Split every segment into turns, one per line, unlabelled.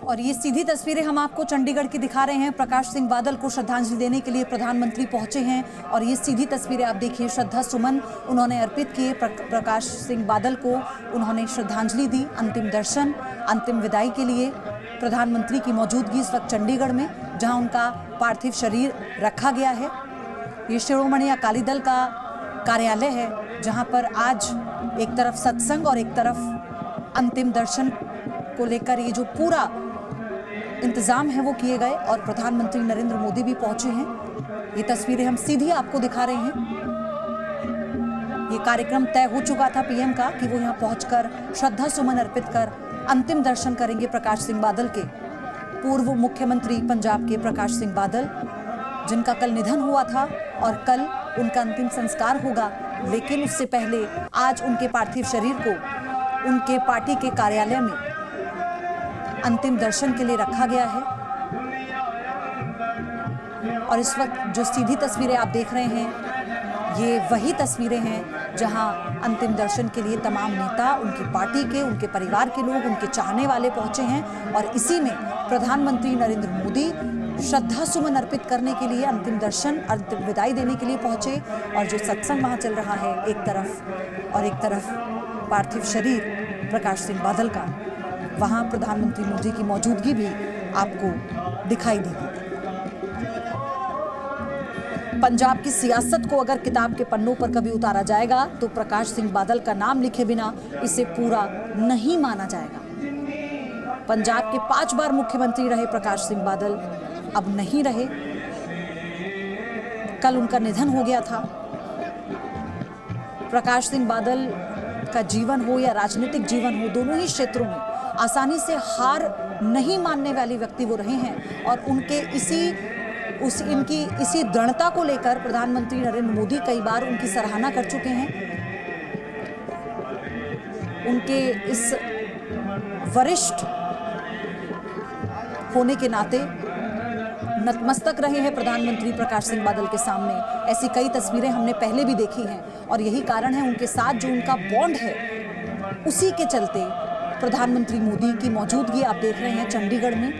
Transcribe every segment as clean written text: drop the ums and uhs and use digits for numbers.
और ये सीधी तस्वीरें हम आपको चंडीगढ़ की दिखा रहे हैं। प्रकाश सिंह बादल को श्रद्धांजलि देने के लिए प्रधानमंत्री पहुंचे हैं और ये सीधी तस्वीरें आप देखिए, श्रद्धा सुमन उन्होंने अर्पित किए। प्रकाश सिंह बादल को उन्होंने श्रद्धांजलि दी। अंतिम दर्शन, अंतिम विदाई के लिए प्रधानमंत्री की मौजूदगी इस वक्त चंडीगढ़ में, जहां उनका पार्थिव शरीर रखा गया है। ये शिरोमणि अकाली दल का कार्यालय है, जहां पर आज एक तरफ सत्संग और एक तरफ अंतिम दर्शन को लेकर ये जो पूरा इंतजाम है वो किए गए और प्रधानमंत्री नरेंद्र मोदी भी पहुंचे हैं। ये तस्वीरें हम सीधी आपको दिखा रहे हैं। ये कार्यक्रम तय हो चुका था पीएम का कि वो यहाँ पहुंचकर श्रद्धा सुमन अर्पित कर अंतिम दर्शन करेंगे प्रकाश सिंह बादल के। पूर्व मुख्यमंत्री पंजाब के प्रकाश सिंह बादल, जिनका कल निधन हुआ था और कल उनका अंतिम संस्कार होगा, लेकिन उससे पहले आज उनके पार्थिव शरीर को उनके पार्टी के कार्यालय में अंतिम दर्शन के लिए रखा गया है। और इस वक्त जो सीधी तस्वीरें आप देख रहे हैं, ये वही तस्वीरें हैं जहां अंतिम दर्शन के लिए तमाम नेता, उनकी पार्टी के, उनके परिवार के लोग, उनके चाहने वाले पहुंचे हैं। और इसी में प्रधानमंत्री नरेंद्र मोदी श्रद्धा सुमन अर्पित करने के लिए, अंतिम दर्शन, अंतिम विदाई देने के लिए पहुंचे। और जो सत्संग वहां चल रहा है एक तरफ, और एक तरफ पार्थिव शरीर प्रकाश सिंह बादल का, वहां प्रधानमंत्री मोदी की मौजूदगी भी आपको दिखाई देगी। पंजाब की सियासत को अगर किताब के पन्नों पर कभी उतारा जाएगा तो प्रकाश सिंह बादल का नाम लिखे बिना इसे पूरा नहीं माना जाएगा। पंजाब के 5 बार मुख्यमंत्री रहे प्रकाश सिंह बादल, अब नहीं रहे। कल उनका निधन हो गया था। प्रकाश सिंह बादल का जीवन हो या राजनीतिक जीवन हो, दोनों ही क्षेत्रों में आसानी से हार नहीं मानने वाले व्यक्ति वो रहे हैं। और उनके इनकी इसी दृढ़ता को लेकर प्रधानमंत्री नरेंद्र मोदी कई बार उनकी सराहना कर चुके हैं। उनके इस वरिष्ठ होने के नाते नतमस्तक रहे हैं प्रधानमंत्री प्रकाश सिंह बादल के सामने। ऐसी कई तस्वीरें हमने पहले भी देखी हैं और यही कारण है उनके साथ जो उनका बॉन्ड है, उसी के चलते प्रधानमंत्री मोदी की मौजूदगी आप देख रहे हैं चंडीगढ़ में,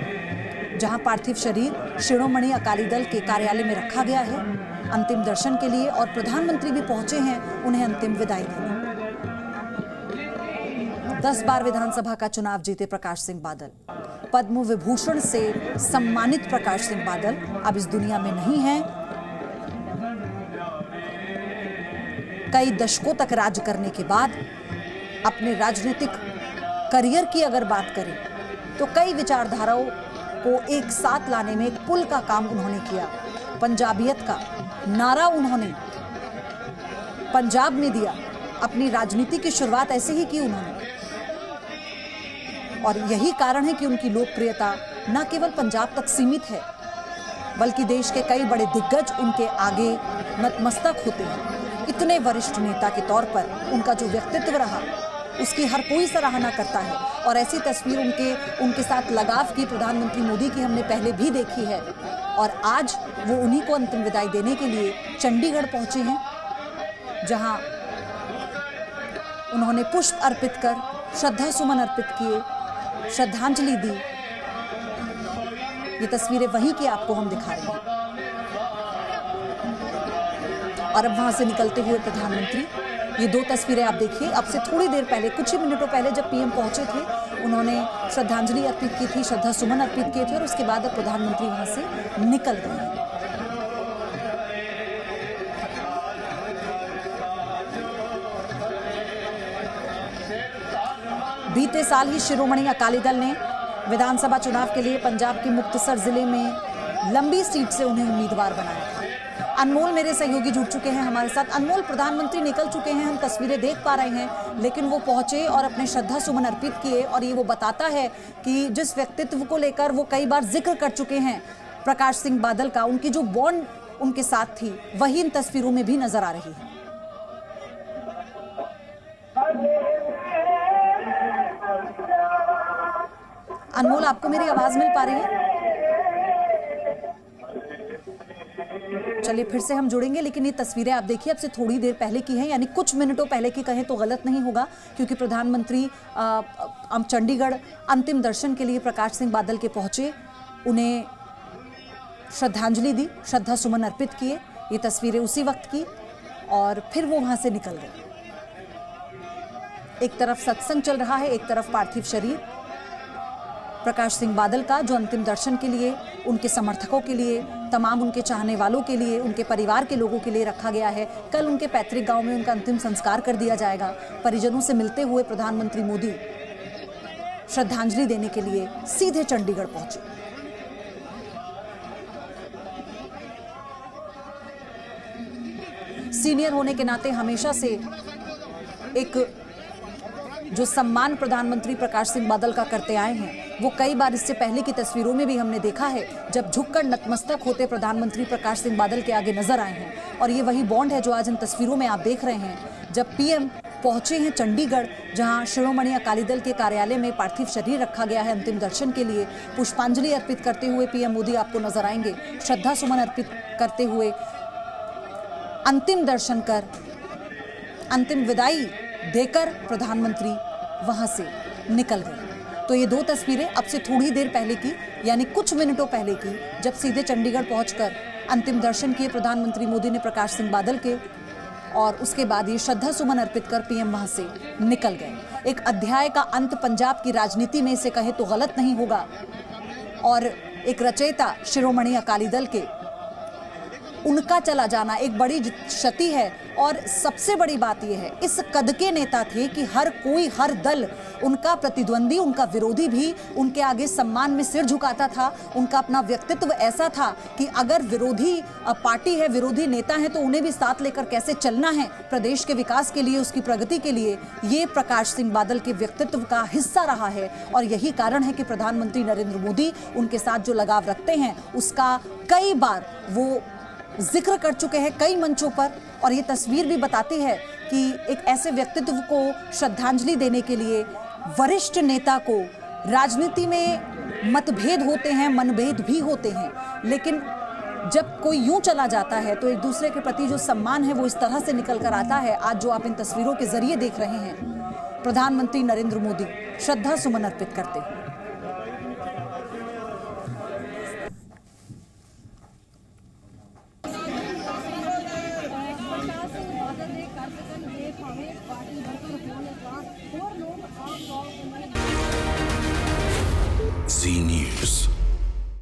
जहां पार्थिव शरीर शिरोमणि अकाली दल के कार्यालय में रखा गया है अंतिम दर्शन के लिए। और प्रधानमंत्री भी पहुंचे हैं उन्हें अंतिम विदाई देने। 10 बार विधानसभा का चुनाव जीते प्रकाश सिंह बादल, पद्म विभूषण से सम्मानित प्रकाश सिंह बादल अब इस दुनिया में नहीं हैं। कई दशकों तक राज करने के बाद अपने राजनीतिक करियर की अगर बात करें तो कई विचारधाराओं को एक साथ लाने में एक पुल का काम उन्होंने किया। पंजाबियत का नारा उन्होंने पंजाब में दिया। अपनी राजनीति की शुरुआत ऐसे ही की उन्होंने, और यही कारण है कि उनकी लोकप्रियता न केवल पंजाब तक सीमित है, बल्कि देश के कई बड़े दिग्गज उनके आगे नतमस्तक होते हैं। इतने वरिष्ठ नेता के तौर पर उनका जो व्यक्तित्व रहा, उसकी हर कोई सराहना करता है। और ऐसी तस्वीर उनके साथ लगाव की प्रधानमंत्री मोदी की हमने पहले भी देखी है। और आज वो उन्हीं को अंतिम विदाई देने के लिए चंडीगढ़ पहुंचे हैं, जहां उन्होंने पुष्प अर्पित कर श्रद्धा सुमन अर्पित किए, श्रद्धांजलि दी। ये तस्वीरें वहीं की आपको हम दिखा रहे हैं। और अब वहां से निकलते हुए प्रधानमंत्री, ये 2 तस्वीरें आप देखिए। अब से थोड़ी देर पहले, कुछ ही मिनटों पहले जब पीएम पहुंचे थे, उन्होंने श्रद्धांजलि अर्पित की थी, श्रद्धा सुमन अर्पित किए थे और उसके बाद अब प्रधानमंत्री वहां से निकल गए हैं। बीते साल ही शिरोमणि अकाली दल ने विधानसभा चुनाव के लिए पंजाब के मुक्तसर जिले में लंबी सीट से उन्हें उम्मीदवार बनाया था। अनमोल मेरे सहयोगी जुड़ चुके हैं हमारे साथ। अनमोल, प्रधानमंत्री निकल चुके हैं, हम तस्वीरें देख पा रहे हैं, लेकिन वो पहुंचे और अपने श्रद्धा सुमन अर्पित किए। और ये वो बताता है कि जिस व्यक्तित्व को लेकर वो कई बार जिक्र कर चुके हैं प्रकाश सिंह बादल का, उनकी जो बॉन्ड उनके साथ थी, वही इन तस्वीरों में भी नजर आ रही है। अनमोल, आपको मेरी आवाज मिल पा रही है? चलिए फिर से हम जुड़ेंगे, लेकिन ये तस्वीरें आप देखिए अब से थोड़ी देर पहले की हैं, यानी कुछ मिनटों पहले की कहें तो गलत नहीं होगा, क्योंकि प्रधानमंत्री चंडीगढ़ अंतिम दर्शन के लिए प्रकाश सिंह बादल के पहुंचे, उन्हें श्रद्धांजलि दी, श्रद्धा सुमन अर्पित किए। ये तस्वीरें उसी वक्त की और फिर वो वहां से निकल गए। एक तरफ सत्संग चल रहा है, एक तरफ पार्थिव शरीर प्रकाश सिंह बादल का, जो अंतिम दर्शन के लिए उनके समर्थकों के लिए, तमाम उनके चाहने वालों के लिए, उनके परिवार के लोगों के लिए रखा गया है। कल उनके पैतृक गांव में उनका अंतिम संस्कार कर दिया जाएगा। परिजनों से मिलते हुए प्रधानमंत्री मोदी श्रद्धांजलि देने के लिए सीधे चंडीगढ़ पहुंचे। सीनियर होने के नाते हमेशा से एक जो सम्मान प्रधानमंत्री प्रकाश सिंह बादल का करते आए हैं, वो कई बार इससे पहले की तस्वीरों में भी हमने देखा है, जब झुककर नतमस्तक होते प्रधानमंत्री प्रकाश सिंह बादल के आगे नजर आए हैं। और ये वही बॉन्ड है जो आज इन तस्वीरों में आप देख रहे हैं, जब पीएम पहुंचे हैं चंडीगढ़, जहां शिरोमणि अकाली दल के कार्यालय में पार्थिव शरीर रखा गया है अंतिम दर्शन के लिए। पुष्पांजलि अर्पित करते हुए पीएम मोदी आपको नजर आएंगे, श्रद्धा सुमन अर्पित करते हुए अंतिम दर्शन कर, अंतिम विदाई देकर प्रधानमंत्री वहां से निकल गए। तो ये दो तस्वीरें अब से थोड़ी देर पहले की, यानी कुछ मिनटों पहले की, जब सीधे चंडीगढ़ पहुंचकर अंतिम दर्शन किए प्रधानमंत्री मोदी ने प्रकाश सिंह बादल के, और उसके बाद ये श्रद्धा सुमन अर्पित कर पीएम वहां से निकल गए। एक अध्याय का अंत पंजाब की राजनीति में इसे कहे तो गलत नहीं होगा, और एक रचयिता शिरोमणि अकाली दल के उनका चला जाना एक बड़ी क्षति है। और सबसे बड़ी बात यह है, इस कद के नेता थे कि हर कोई, हर दल, उनका प्रतिद्वंदी, उनका विरोधी भी उनके आगे सम्मान में सिर झुकाता था। उनका अपना व्यक्तित्व ऐसा था कि अगर विरोधी पार्टी है, विरोधी नेता है, तो उन्हें भी साथ लेकर कैसे चलना है प्रदेश के विकास के लिए, उसकी प्रगति के लिए, ये प्रकाश सिंह बादल के व्यक्तित्व का हिस्सा रहा है। और यही कारण है कि प्रधानमंत्री नरेंद्र मोदी उनके साथ जो लगाव रखते हैं, उसका कई बार वो जिक्र कर चुके हैं कई मंचों पर। और ये तस्वीर भी बताती है कि एक ऐसे व्यक्तित्व को श्रद्धांजलि देने के लिए, वरिष्ठ नेता को, राजनीति में मतभेद होते हैं, मनभेद भी होते हैं, लेकिन जब कोई यूं चला जाता है तो एक दूसरे के प्रति जो सम्मान है वो इस तरह से निकल कर आता है। आज जो आप इन तस्वीरों के जरिए देख रहे हैं, प्रधानमंत्री नरेंद्र मोदी श्रद्धा सुमन अर्पित करते हैं।
Zee News.